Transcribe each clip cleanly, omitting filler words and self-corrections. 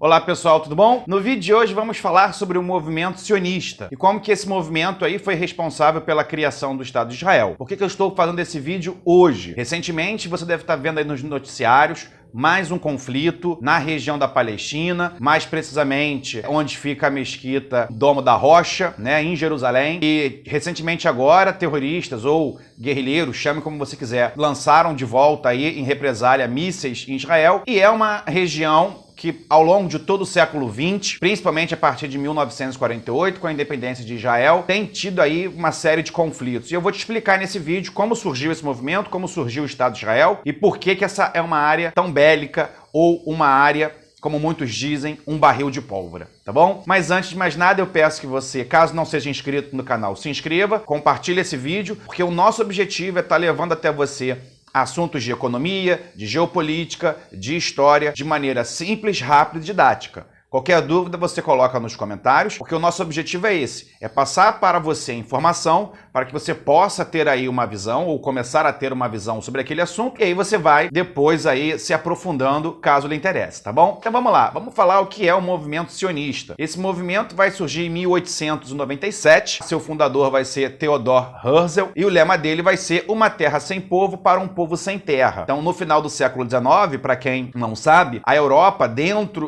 Olá pessoal, tudo bom? No vídeo de hoje vamos falar sobre o movimento sionista e como que esse movimento aí foi responsável pela criação do Estado de Israel. Por que eu estou fazendo esse vídeo hoje? Recentemente você deve estar vendo aí nos noticiários mais um conflito na região da Palestina, mais precisamente onde fica a mesquita Domo da Rocha, em Jerusalém. E recentemente agora, terroristas ou guerrilheiros, chame como você quiser, lançaram de volta aí em represália mísseis em Israel. E é uma região que ao longo de todo o século XX, principalmente a partir de 1948, com a independência de Israel, tem tido aí uma série de conflitos. E eu vou te explicar nesse vídeo como surgiu esse movimento, como surgiu o Estado de Israel e por que essa é uma área tão bélica ou uma área, como muitos dizem, um barril de pólvora, tá bom? Mas antes de mais nada, eu peço que você, caso não seja inscrito no canal, se inscreva, compartilhe esse vídeo, porque o nosso objetivo é estar levando até você assuntos de economia, de geopolítica, de história, de maneira simples, rápida e didática. Qualquer dúvida você coloca nos comentários, porque o nosso objetivo é esse, é passar para você informação, para que você possa ter aí uma visão, ou começar a ter uma visão sobre aquele assunto, e aí você vai depois aí se aprofundando, caso lhe interesse, tá bom? Então vamos lá, vamos falar o que é o movimento sionista. Esse movimento vai surgir em 1897, seu fundador vai ser Theodor Herzl, e o lema dele vai ser uma terra sem povo para um povo sem terra. Então no final do século XIX, para quem não sabe, a Europa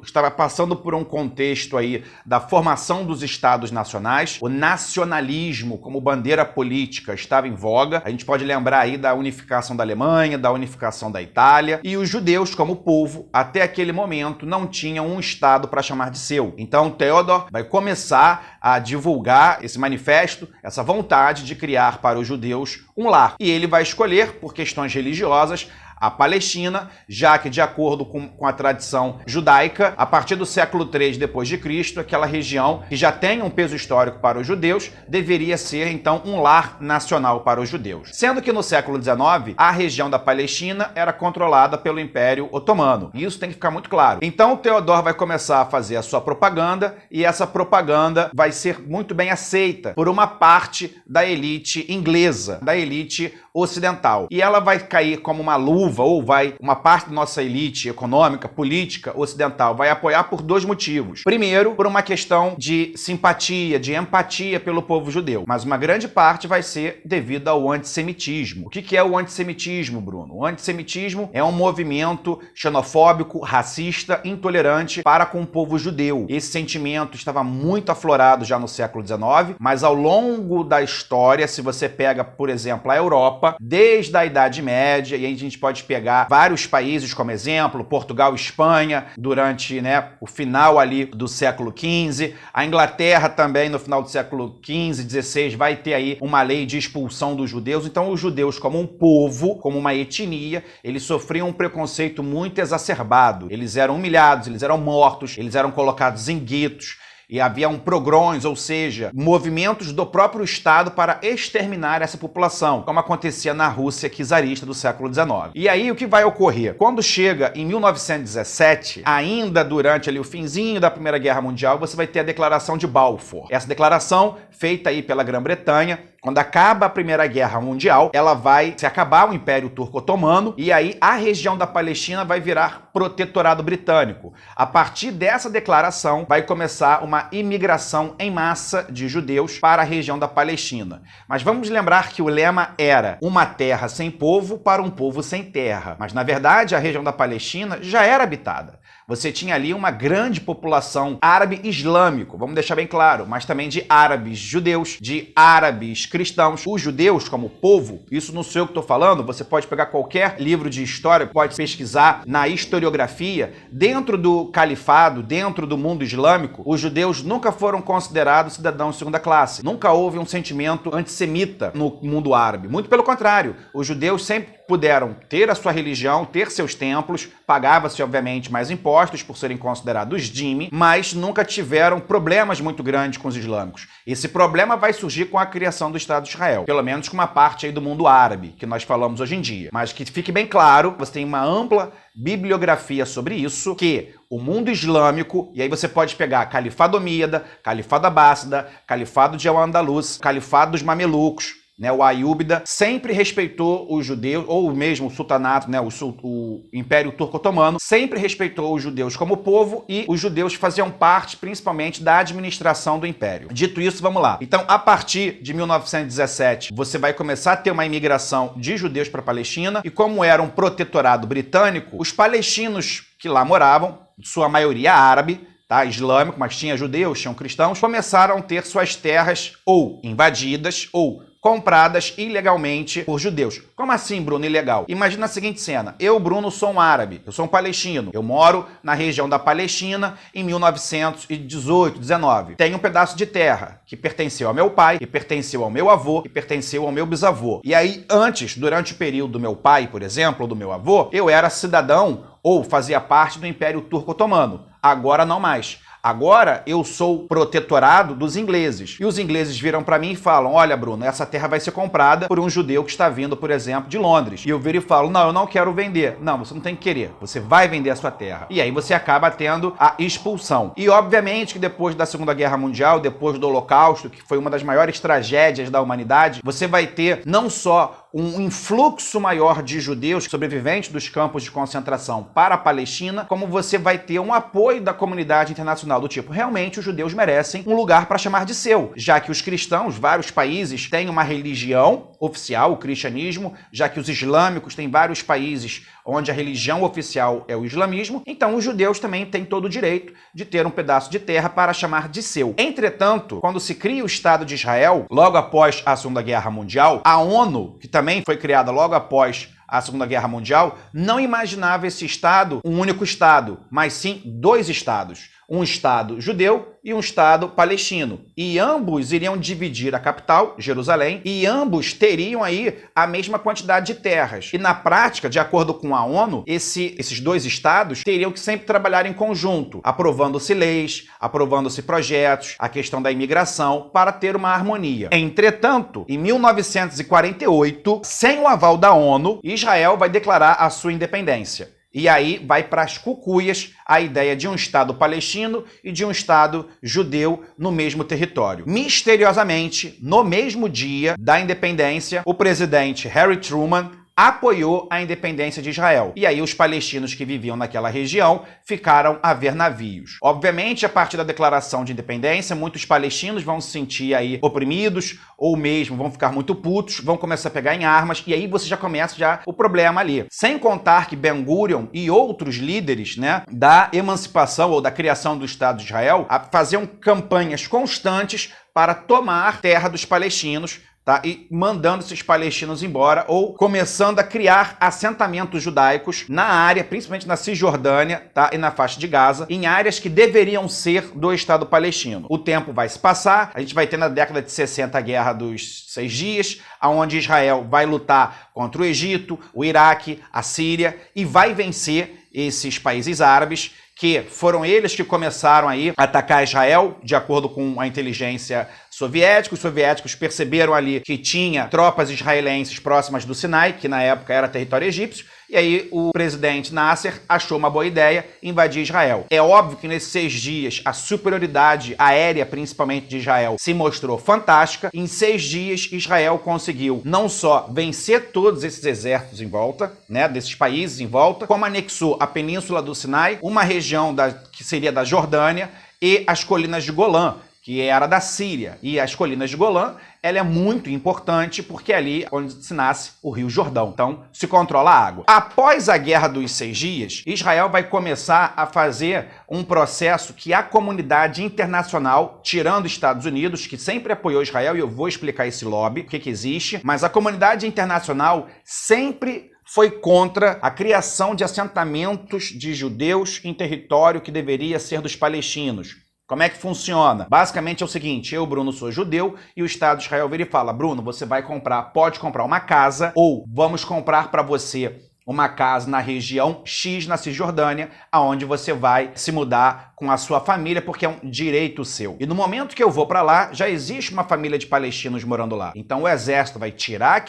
estava passando por um contexto aí da formação dos estados nacionais, o nacionalismo como bandeira política estava em voga. A gente pode lembrar aí da unificação da Alemanha, da unificação da Itália, e os judeus como povo, até aquele momento, não tinham um estado para chamar de seu. Então Theodor vai começar a divulgar esse manifesto, essa vontade de criar para os judeus um lar. E ele vai escolher, por questões religiosas, a Palestina, já que, de acordo com a tradição judaica, a partir do século III depois de Cristo, aquela região que já tem um peso histórico para os judeus, deveria ser, então, um lar nacional para os judeus. Sendo que no século XIX, a região da Palestina era controlada pelo Império Otomano. Isso tem que ficar muito claro. Então, o Theodor vai começar a fazer a sua propaganda, e essa propaganda vai ser muito bem aceita por uma parte da elite inglesa, da elite ocidental. E ela vai cair como uma luva, ou uma parte da nossa elite econômica, política, ocidental, vai apoiar por dois motivos. Primeiro, por uma questão de simpatia, de empatia pelo povo judeu. Mas uma grande parte vai ser devido ao antissemitismo. O que é o antissemitismo, Bruno? O antissemitismo é um movimento xenofóbico, racista, intolerante para com o povo judeu. Esse sentimento estava muito aflorado já no século XIX, mas ao longo da história, se você pega, por exemplo, a Europa, desde a Idade Média, e aí a gente pode pegar vários países como exemplo, Portugal e Espanha, durante o final ali do século XV, a Inglaterra também no final do século XV, XVI, vai ter aí uma lei de expulsão dos judeus. Então os judeus como um povo, como uma etnia, eles sofriam um preconceito muito exacerbado. Eles eram humilhados, eles eram mortos, eles eram colocados em guetos, e havia pogroms, ou seja, movimentos do próprio Estado para exterminar essa população, como acontecia na Rússia czarista do século XIX. E aí o que vai ocorrer? Quando chega em 1917, ainda durante ali o finzinho da Primeira Guerra Mundial, você vai ter a Declaração de Balfour. Essa declaração, feita aí pela Grã-Bretanha, quando acaba a Primeira Guerra Mundial, ela vai se acabar o Império Turco-Otomano, e aí a região da Palestina vai virar protetorado britânico. A partir dessa declaração, vai começar uma imigração em massa de judeus para a região da Palestina. Mas vamos lembrar que o lema era uma terra sem povo para um povo sem terra. Mas, na verdade, a região da Palestina já era habitada. Você tinha ali uma grande população árabe islâmico, vamos deixar bem claro, mas também de árabes judeus, de árabes cristãos. Os judeus como povo, isso não sou eu que estou falando, você pode pegar qualquer livro de história, pode pesquisar na historiografia. Dentro do califado, dentro do mundo islâmico, os judeus nunca foram considerados cidadãos de segunda classe. Nunca houve um sentimento antissemita no mundo árabe. Muito pelo contrário, os judeus sempre puderam ter a sua religião, ter seus templos, pagava-se obviamente mais impostos por serem considerados dhimmi, mas nunca tiveram problemas muito grandes com os islâmicos. Esse problema vai surgir com a criação do Estado de Israel, pelo menos com uma parte aí do mundo árabe, que nós falamos hoje em dia. Mas que fique bem claro, você tem uma ampla bibliografia sobre isso, que o mundo islâmico, e aí você pode pegar Califado Omíada, Califado Abássida, Califado de Al-Andalus, Califado dos Mamelucos, né, o Ayúbida, sempre respeitou os judeus, ou mesmo o sultanato, né, o Império Turco-Otomano, sempre respeitou os judeus como povo e os judeus faziam parte, principalmente, da administração do Império. Dito isso, vamos lá. Então, a partir de 1917, você vai começar a ter uma imigração de judeus para a Palestina e como era um protetorado britânico, os palestinos que lá moravam, sua maioria árabe, tá, islâmico, mas tinha judeus, tinham cristãos, começaram a ter suas terras ou invadidas ou compradas ilegalmente por judeus. Como assim, Bruno, ilegal? Imagina a seguinte cena. Eu, Bruno, sou um árabe, eu sou um palestino. Eu moro na região da Palestina em 1918, 19. Tenho um pedaço de terra que pertenceu ao meu pai, que pertenceu ao meu avô, que pertenceu ao meu bisavô. E aí, antes, durante o período do meu pai, por exemplo, ou do meu avô, eu era cidadão ou fazia parte do Império Turco-Otomano. Agora não mais. Agora eu sou protetorado dos ingleses. E os ingleses viram para mim e falam, olha, Bruno, essa terra vai ser comprada por um judeu que está vindo, por exemplo, de Londres. E eu viro e falo, não, eu não quero vender. Não, você não tem que querer. Você vai vender a sua terra. E aí você acaba tendo a expulsão. E obviamente que depois da Segunda Guerra Mundial, depois do Holocausto, que foi uma das maiores tragédias da humanidade, você vai ter não só um influxo maior de judeus sobreviventes dos campos de concentração para a Palestina, como você vai ter um apoio da comunidade internacional do tipo, realmente os judeus merecem um lugar para chamar de seu, já que os cristãos, vários países, têm uma religião oficial, o cristianismo, já que os islâmicos têm vários países onde a religião oficial é o islamismo, então os judeus também têm todo o direito de ter um pedaço de terra para chamar de seu. Entretanto, quando se cria o Estado de Israel, logo após a Segunda Guerra Mundial, a ONU, que também foi criada logo após a Segunda Guerra Mundial, não imaginava esse Estado um único Estado, mas sim dois Estados. Um Estado judeu e um Estado palestino. E ambos iriam dividir a capital, Jerusalém, e ambos teriam aí a mesma quantidade de terras. E na prática, de acordo com a ONU, esses dois estados teriam que sempre trabalhar em conjunto, aprovando-se leis, aprovando-se projetos, a questão da imigração, para ter uma harmonia. Entretanto, em 1948, sem o aval da ONU, Israel vai declarar a sua independência. E aí vai para as cucuias a ideia de um Estado palestino e de um Estado judeu no mesmo território. Misteriosamente, no mesmo dia da independência, o presidente Harry Truman apoiou a independência de Israel. E aí os palestinos que viviam naquela região ficaram a ver navios. Obviamente, a partir da declaração de independência, muitos palestinos vão se sentir aí oprimidos, ou mesmo vão ficar muito putos, vão começar a pegar em armas, e aí você já começa o problema ali. Sem contar que Ben-Gurion e outros líderes, né, da emancipação ou da criação do Estado de Israel faziam campanhas constantes para tomar terra dos palestinos, tá? E mandando esses palestinos embora ou começando a criar assentamentos judaicos na área, principalmente na Cisjordânia, tá? E na faixa de Gaza, em áreas que deveriam ser do Estado palestino. O tempo vai se passar, a gente vai ter na década de 60 a Guerra dos 6 Dias, onde Israel vai lutar contra o Egito, o Iraque, a Síria e vai vencer esses países árabes, que foram eles que começaram aí a atacar Israel, de acordo com a inteligência soviética. Os soviéticos perceberam ali que tinha tropas israelenses próximas do Sinai, que na época era território egípcio, e aí o presidente Nasser achou uma boa ideia invadir Israel. É óbvio que nesses 6 dias a superioridade aérea, principalmente de Israel, se mostrou fantástica. Em 6 dias Israel conseguiu não só vencer todos esses exércitos em volta, né, desses países em volta, como anexou a península do Sinai, uma região que seria da Jordânia e as colinas de Golã, que era da Síria. E as colinas de Golã, ela é muito importante porque é ali onde se nasce o Rio Jordão. Então, se controla a água. Após a Guerra dos 6 Dias, Israel vai começar a fazer um processo que a comunidade internacional, tirando os Estados Unidos, que sempre apoiou Israel, e eu vou explicar esse lobby, o que existe, mas a comunidade internacional sempre foi contra a criação de assentamentos de judeus em território que deveria ser dos palestinos. Como é que funciona? Basicamente é o seguinte, eu, Bruno, sou judeu e o Estado de Israel vira e fala, Bruno, você vai comprar, pode comprar uma casa ou vamos comprar para você uma casa na região X, na Cisjordânia, aonde você vai se mudar com a sua família, porque é um direito seu. E no momento que eu vou para lá, já existe uma família de palestinos morando lá. Então o exército vai tirar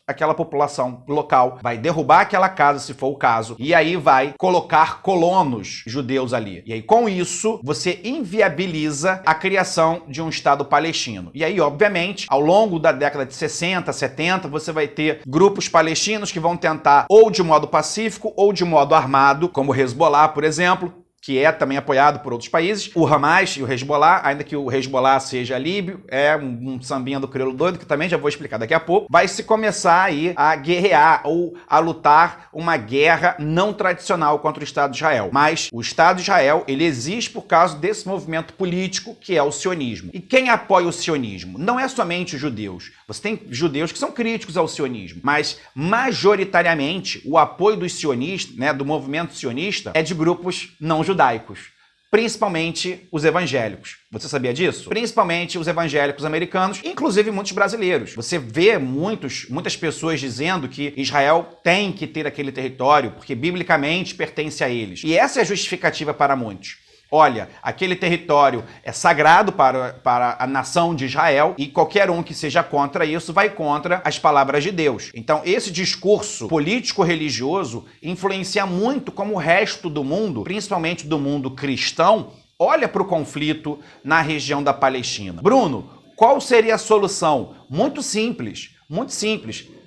aquela população local, vai derrubar aquela casa, se for o caso, e aí vai colocar colonos judeus ali. E aí, com isso, você inviabiliza a criação de um Estado palestino. E aí, obviamente, ao longo da década de 60, 70, você vai ter grupos palestinos que vão tentar ou de modo pacífico ou de modo armado, como o Hezbollah, por exemplo, que é também apoiado por outros países, o Hamas e o Hezbollah, ainda que o Hezbollah seja líbio, é um sambinha do crioulo doido, que também já vou explicar daqui a pouco, vai se começar aí a guerrear ou a lutar uma guerra não tradicional contra o Estado de Israel. Mas o Estado de Israel, ele existe por causa desse movimento político que é o sionismo. E quem apoia o sionismo? Não é somente os judeus. Você tem judeus que são críticos ao sionismo, mas majoritariamente o apoio dos sionistas, né, do movimento sionista, é de grupos não judaicos, principalmente os evangélicos. Você sabia disso? Principalmente os evangélicos americanos, inclusive muitos brasileiros. Você vê muitas pessoas dizendo que Israel tem que ter aquele território porque biblicamente pertence a eles. E essa é a justificativa para muitos. Olha, aquele território é sagrado para a nação de Israel e qualquer um que seja contra isso vai contra as palavras de Deus. Então, esse discurso político-religioso influencia muito como o resto do mundo, principalmente do mundo cristão, olha para o conflito na região da Palestina. Bruno, qual seria a solução? Muito simples,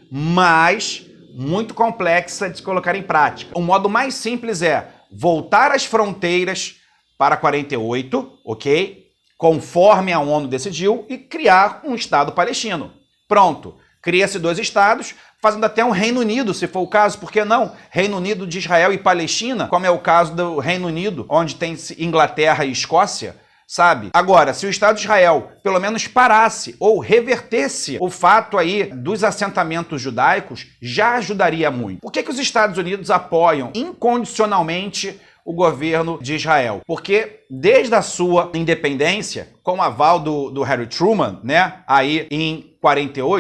mas muito complexa de se colocar em prática. O modo mais simples é voltar às fronteiras para 48, ok? Conforme a ONU decidiu, e criar um Estado palestino. Pronto. Cria-se 2 estados, fazendo até um Reino Unido, se for o caso. Por que não? Reino Unido de Israel e Palestina, como é o caso do Reino Unido, onde tem Inglaterra e Escócia, sabe? Agora, se o Estado de Israel pelo menos parasse ou revertesse o fato aí dos assentamentos judaicos, já ajudaria muito. Por que os Estados Unidos apoiam incondicionalmente o governo de Israel? Porque desde a sua independência, com o aval do Harry Truman, né, aí em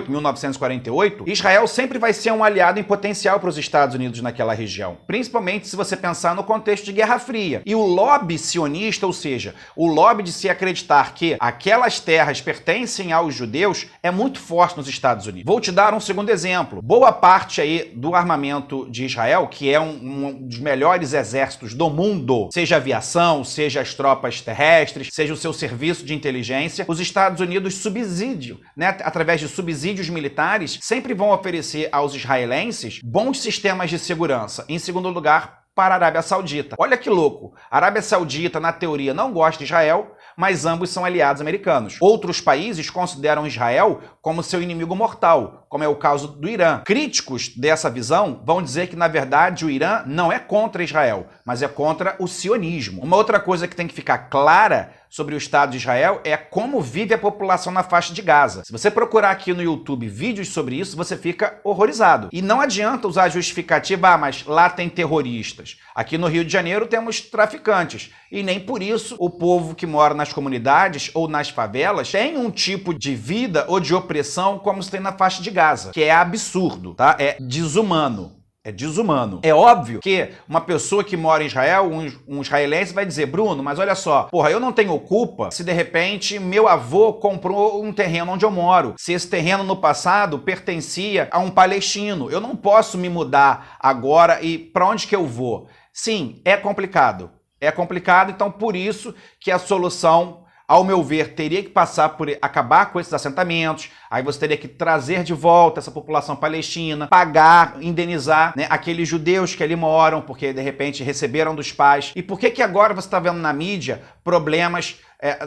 1948, Israel sempre vai ser um aliado em potencial para os Estados Unidos naquela região, principalmente se você pensar no contexto de Guerra Fria. E o lobby sionista, ou seja, o lobby de se acreditar que aquelas terras pertencem aos judeus, é muito forte nos Estados Unidos. Vou te dar um segundo exemplo. Boa parte aí do armamento de Israel, que é um dos melhores exércitos do mundo, seja aviação, seja as tropas terrestres, seja o seu serviço de inteligência, os Estados Unidos subsidiam, né, através de subsídios militares, sempre vão oferecer aos israelenses bons sistemas de segurança. Em segundo lugar, para a Arábia Saudita. Olha que louco. A Arábia Saudita, na teoria, não gosta de Israel, mas ambos são aliados americanos. Outros países consideram Israel como seu inimigo mortal, como é o caso do Irã. Críticos dessa visão vão dizer que, na verdade, o Irã não é contra Israel, mas é contra o sionismo. Uma outra coisa que tem que ficar clara sobre o Estado de Israel é como vive a população na faixa de Gaza. Se você procurar aqui no YouTube vídeos sobre isso, você fica horrorizado. E não adianta usar a justificativa, mas lá tem terroristas. Aqui no Rio de Janeiro temos traficantes. E nem por isso o povo que mora nas comunidades ou nas favelas tem um tipo de vida ou de opressão como se tem na faixa de Gaza, que é absurdo, tá? É desumano. É desumano. É óbvio que uma pessoa que mora em Israel, um israelense, vai dizer: Bruno, mas olha só, porra, eu não tenho culpa se de repente meu avô comprou um terreno onde eu moro. Se esse terreno no passado pertencia a um palestino, eu não posso me mudar agora e para onde que eu vou? Sim, é complicado. É complicado, então por isso que a solução, ao meu ver, teria que passar por acabar com esses assentamentos, aí você teria que trazer de volta essa população palestina, pagar, indenizar, né, aqueles judeus que ali moram, porque de repente receberam dos pais. E por que agora você está vendo na mídia problemas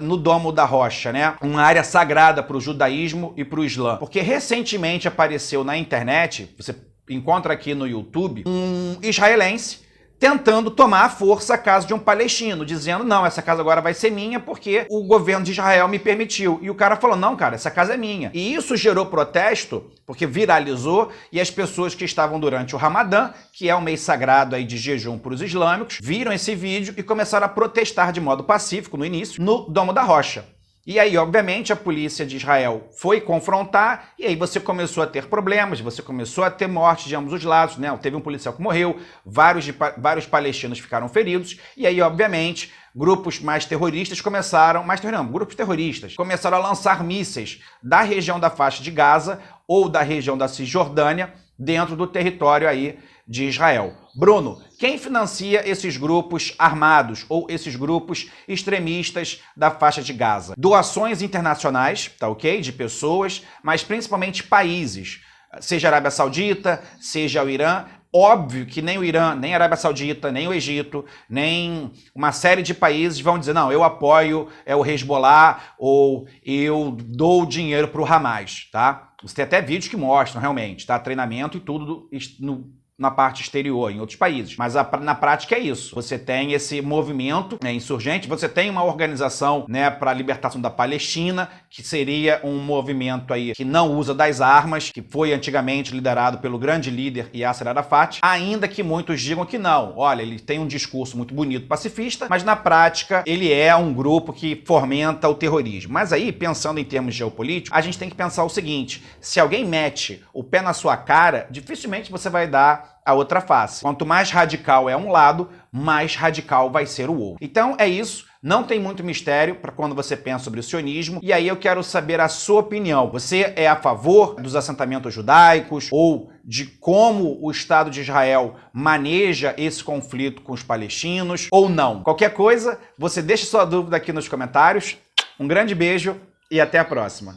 no Domo da Rocha, né? Uma área sagrada para o judaísmo e para o Islã? Porque recentemente apareceu na internet, você encontra aqui no YouTube, um israelense tentando tomar à força a casa de um palestino, dizendo: não, essa casa agora vai ser minha porque o governo de Israel me permitiu. E o cara falou: não, cara, essa casa é minha. E isso gerou protesto, porque viralizou, e as pessoas que estavam durante o Ramadã, que é um mês sagrado aí de jejum para os islâmicos, viram esse vídeo e começaram a protestar de modo pacífico, no início, no Domo da Rocha. E aí, obviamente, a polícia de Israel foi confrontar e aí você começou a ter problemas, você começou a ter mortes de ambos os lados, né? Teve um policial que morreu, vários palestinos ficaram feridos e aí, obviamente, grupos mais terroristas grupos terroristas começaram a lançar mísseis da região da faixa de Gaza ou da região da Cisjordânia dentro do território aí de Israel. Bruno, quem financia esses grupos armados ou esses grupos extremistas da faixa de Gaza? Doações internacionais, tá ok? De pessoas, mas principalmente países, seja a Arábia Saudita, seja o Irã. Óbvio que nem o Irã, nem a Arábia Saudita, nem o Egito, nem uma série de países vão dizer, não, eu apoio o Hezbollah ou eu dou dinheiro para o Hamas, tá? Você tem até vídeos que mostram realmente, tá? Treinamento e tudo na parte exterior, em outros países. Mas na prática é isso. Você tem esse movimento, né, insurgente, você tem uma organização, né, para a libertação da Palestina, que seria um movimento aí que não usa das armas, que foi antigamente liderado pelo grande líder Yasser Arafat, ainda que muitos digam que não. Olha, ele tem um discurso muito bonito pacifista, mas na prática ele é um grupo que fomenta o terrorismo. Mas aí, pensando em termos geopolíticos, a gente tem que pensar o seguinte, se alguém mete o pé na sua cara, dificilmente você vai dar a outra face. Quanto mais radical é um lado, mais radical vai ser o outro. Então é isso, não tem muito mistério para quando você pensa sobre o sionismo, e aí eu quero saber a sua opinião. Você é a favor dos assentamentos judaicos ou de como o Estado de Israel maneja esse conflito com os palestinos ou não? Qualquer coisa, você deixa sua dúvida aqui nos comentários. Um grande beijo e até a próxima.